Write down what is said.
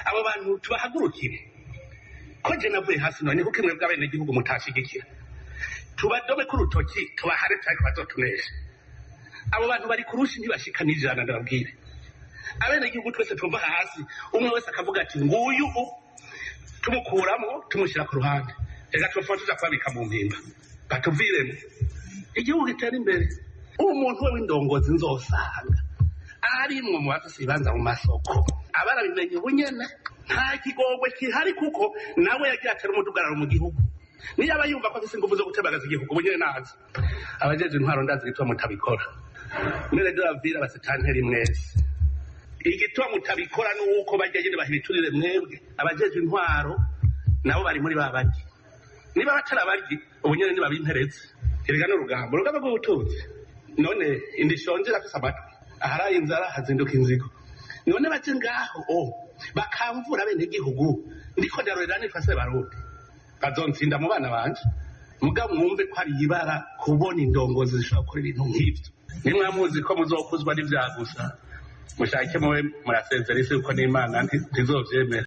abo bantu tubahagurukire ko je navuye hasi none kuko imwe bw'abene gihugu mutashigikira tubadome ku rutoki tubahare cyangwa bazotunesha abo bantu bari kurushi ntibashika n'ijana ndababwire abene gihugu twese tumva hasi umwe wese akavuga ati nguyu tumukuramo tumushyira ku ruhande reka tufa tuza kwabika mu mpimba batuviremo igihugu gitera imbere umuntu we w'indongozi nzosanga arimwe mu bafise ibibanza mu masoko abarabimenye ubunyene nta kigogwe kihari kuko nawe yagiye atera umudugararo mu gihugu niyo aba yumva ko afise ingufu zo gutembagaza igihugu ubunyene nazi abajeje intwaro ndazi gituma mutabikora mwene bavira basitanteri mwese igituma mutabikora nuko bajya nyine bahibiturire mwebwe abajeje intwaro nabo bari muri babandi niba batarabaryi ubunyene ntibabimpereze erega n'urugamba rw'ubutunzi none indishonje rafise amatwi aharaye inzara hazinduka inzigo none baje ngaho bakamvura bene gihugu ndiko ndarorera nifase barundi bazonsinda mu bana banje muga mwumve ko ari ibara kubona indongozi zishobora gukora ibintu nk'ivyo nimwamuzi ko muzokuzwa n'ivyagusa mushake muwe murasezera isi uko n'Imana ntizovyemera